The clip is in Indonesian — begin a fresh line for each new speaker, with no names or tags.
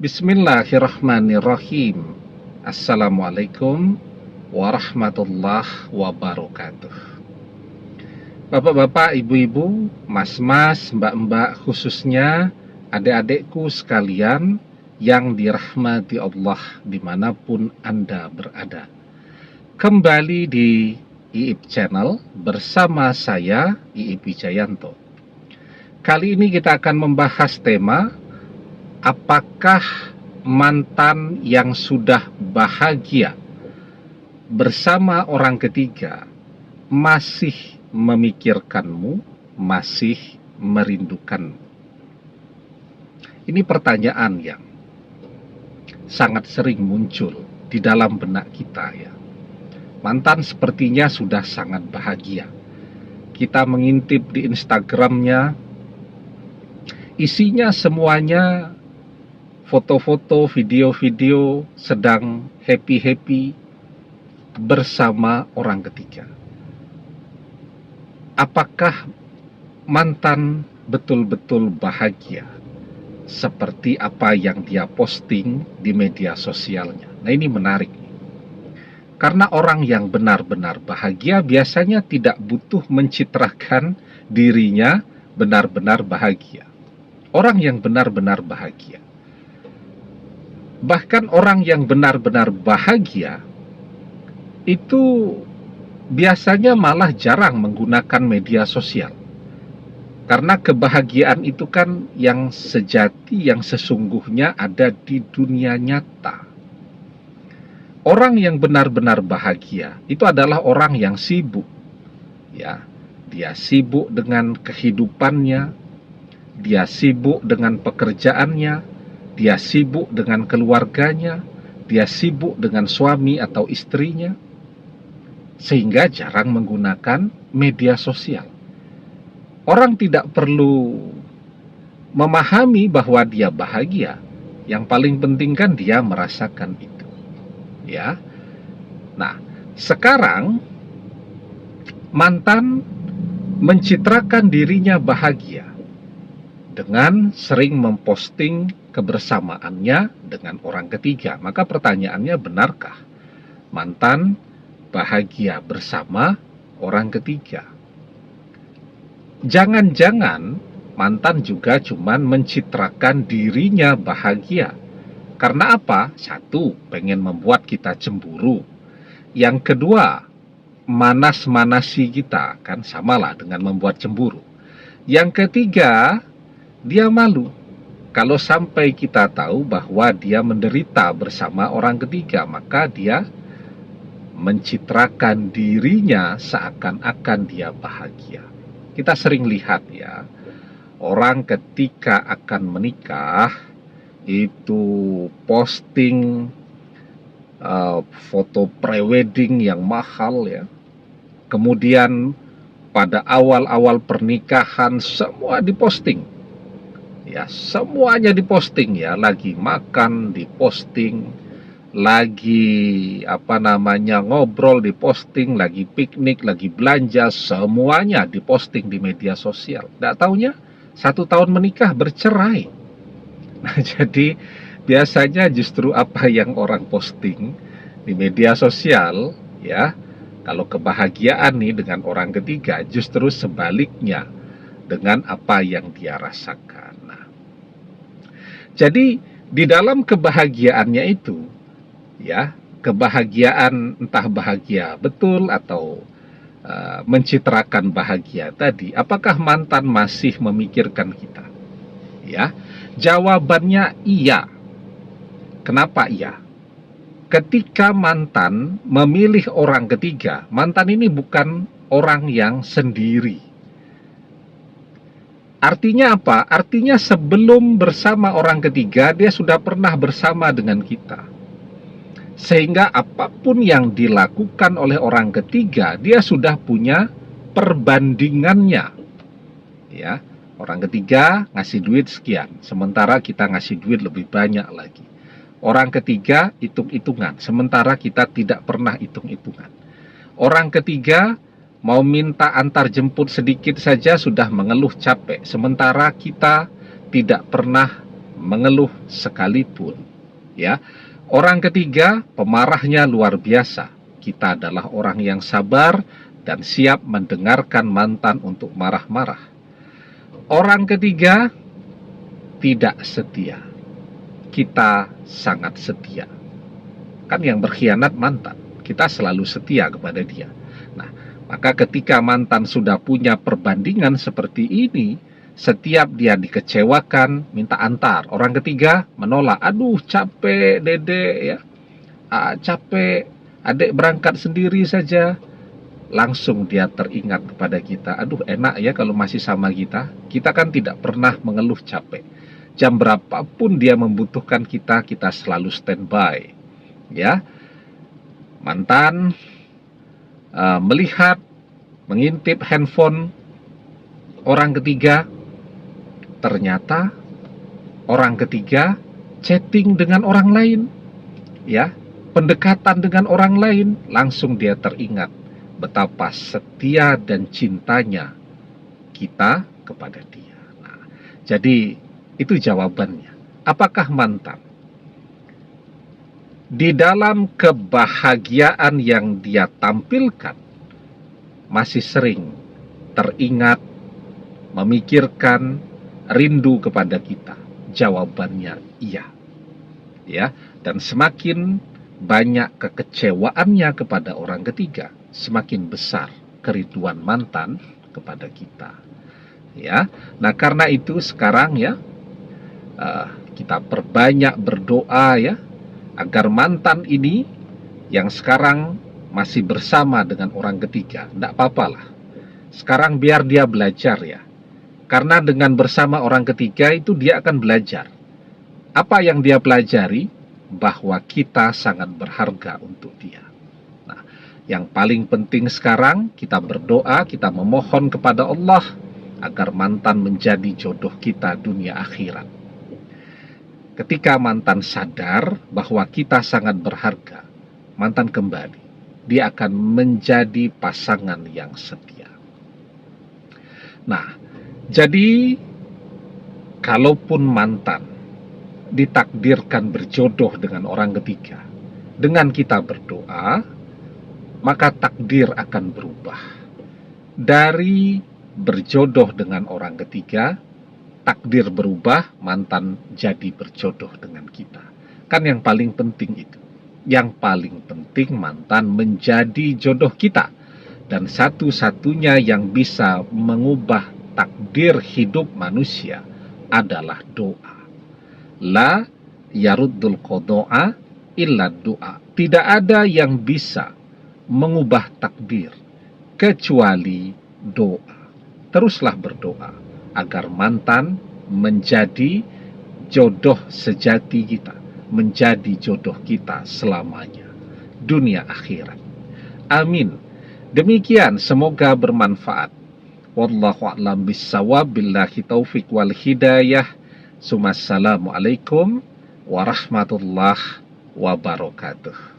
Bismillahirrahmanirrahim. Assalamualaikum warahmatullahi wabarakatuh. Bapak-bapak, ibu-ibu, mas-mas, mbak-mbak, khususnya adik-adikku sekalian yang dirahmati Allah dimanapun Anda berada. Kembali di IIP Channel bersama saya, IIP Wijayanto. Kali ini kita akan membahas tema, apakah mantan yang sudah bahagia bersama orang ketiga masih memikirkanmu, masih merindukanmu? Ini pertanyaan yang sangat sering muncul di dalam benak kita ya. Mantan sepertinya sudah sangat bahagia. Kita mengintip di Instagramnya, isinya semuanya foto-foto, video-video sedang happy-happy bersama orang ketiga. Apakah mantan betul-betul bahagia seperti apa yang dia posting di media sosialnya? Nah, ini menarik. Karena orang yang benar-benar bahagia biasanya tidak butuh mencitrakan dirinya benar-benar bahagia. Orang yang benar-benar bahagia, bahkan orang yang benar-benar bahagia itu biasanya malah jarang menggunakan media sosial. Karena kebahagiaan itu kan yang sejati, yang sesungguhnya ada di dunia nyata. Orang yang benar-benar bahagia itu adalah orang yang sibuk. Ya, dia sibuk dengan kehidupannya, dia sibuk dengan pekerjaannya, dia sibuk dengan keluarganya, dia sibuk dengan suami atau istrinya, sehingga jarang menggunakan media sosial. Orang tidak perlu memahami bahwa dia bahagia. Yang paling penting kan dia merasakan itu. Ya. Nah, sekarang mantan mencitrakan dirinya bahagia dengan sering memposting kebersamaannya dengan orang ketiga. Maka pertanyaannya, benarkah mantan bahagia bersama orang ketiga? Jangan-jangan mantan juga cuman mencitrakan dirinya bahagia. Karena apa? Satu, pengen membuat kita cemburu. Yang kedua, manas-manasi kita, kan samalah dengan membuat cemburu. Yang ketiga, dia malu kalau sampai kita tahu bahwa dia menderita bersama orang ketiga, maka dia mencitrakan dirinya seakan-akan dia bahagia. Kita sering lihat ya, orang ketika akan menikah itu posting foto prewedding yang mahal ya. Kemudian pada awal-awal pernikahan semua diposting. Ya, semuanya diposting ya, lagi makan diposting, lagi ngobrol diposting, lagi piknik, lagi belanja, semuanya diposting di media sosial. Nggak taunya 1 tahun menikah bercerai. Nah, jadi biasanya justru apa yang orang posting di media sosial ya, kalau kebahagiaan nih dengan orang ketiga, justru sebaliknya dengan apa yang dia rasakan. Nah, jadi di dalam kebahagiaannya itu ya, kebahagiaan entah bahagia betul atau mencitrakan bahagia tadi, apakah mantan masih memikirkan kita? Ya, jawabannya iya. Kenapa iya? Ketika mantan memilih orang ketiga, mantan ini bukan orang yang sendiri. Artinya apa? Artinya sebelum bersama orang ketiga, dia sudah pernah bersama dengan kita. Sehingga apapun yang dilakukan oleh orang ketiga, dia sudah punya perbandingannya. Ya, orang ketiga ngasih duit sekian, sementara kita ngasih duit lebih banyak lagi. Orang ketiga hitung-hitungan, sementara kita tidak pernah hitung-hitungan. Orang ketiga mau minta antar jemput sedikit saja sudah mengeluh capek, sementara kita tidak pernah mengeluh sekalipun. Ya, orang ketiga, pemarahnya luar biasa. Kita adalah orang yang sabar dan siap mendengarkan mantan untuk marah-marah. Orang ketiga, tidak setia. Kita sangat setia. Kan yang berkhianat mantan, kita selalu setia kepada dia. Nah, maka ketika mantan sudah punya perbandingan seperti ini, setiap dia dikecewakan, minta antar. Orang ketiga menolak, aduh capek dede ya, capek, adek berangkat sendiri saja. Langsung dia teringat kepada kita, aduh enak ya kalau masih sama kita. Kita kan tidak pernah mengeluh capek. Jam berapapun dia membutuhkan kita, kita selalu standby. Ya, mantan melihat, mengintip handphone orang ketiga, ternyata orang ketiga chatting dengan orang lain, ya, pendekatan dengan orang lain. Langsung dia teringat betapa setia dan cintanya kita kepada dia. Nah, jadi itu jawabannya. Apakah mantan di dalam kebahagiaan yang dia tampilkan masih sering teringat, memikirkan, rindu kepada kita? Jawabannya iya. Ya, dan semakin banyak kekecewaannya kepada orang ketiga, semakin besar kerinduan mantan kepada kita. Ya, nah karena itu sekarang ya, kita perbanyak berdoa ya, agar mantan ini yang sekarang masih bersama dengan orang ketiga, tidak apa-apalah. Sekarang biar dia belajar ya. Karena dengan bersama orang ketiga itu dia akan belajar. Apa yang dia pelajari? Bahwa kita sangat berharga untuk dia. Nah, yang paling penting sekarang kita berdoa, kita memohon kepada Allah agar mantan menjadi jodoh kita dunia akhirat. Ketika mantan sadar bahwa kita sangat berharga, mantan kembali. Dia akan menjadi pasangan yang setia. Nah, jadi kalaupun mantan ditakdirkan berjodoh dengan orang ketiga, dengan kita berdoa, maka takdir akan berubah. Dari berjodoh dengan orang ketiga, takdir berubah, mantan jadi berjodoh dengan kita. Kan yang paling penting itu. Yang paling penting mantan menjadi jodoh kita. Dan satu-satunya yang bisa mengubah takdir hidup manusia adalah doa. La yaruddul qada'a illa doa. Tidak ada yang bisa mengubah takdir kecuali doa. Teruslah berdoa agar mantan menjadi jodoh sejati kita, menjadi jodoh kita selamanya, dunia akhirat. Amin. Demikian, semoga bermanfaat. Wallahu a'lam bissawab, billahi taufik wal hidayah. Assalamualaikum warahmatullahi wabarakatuh.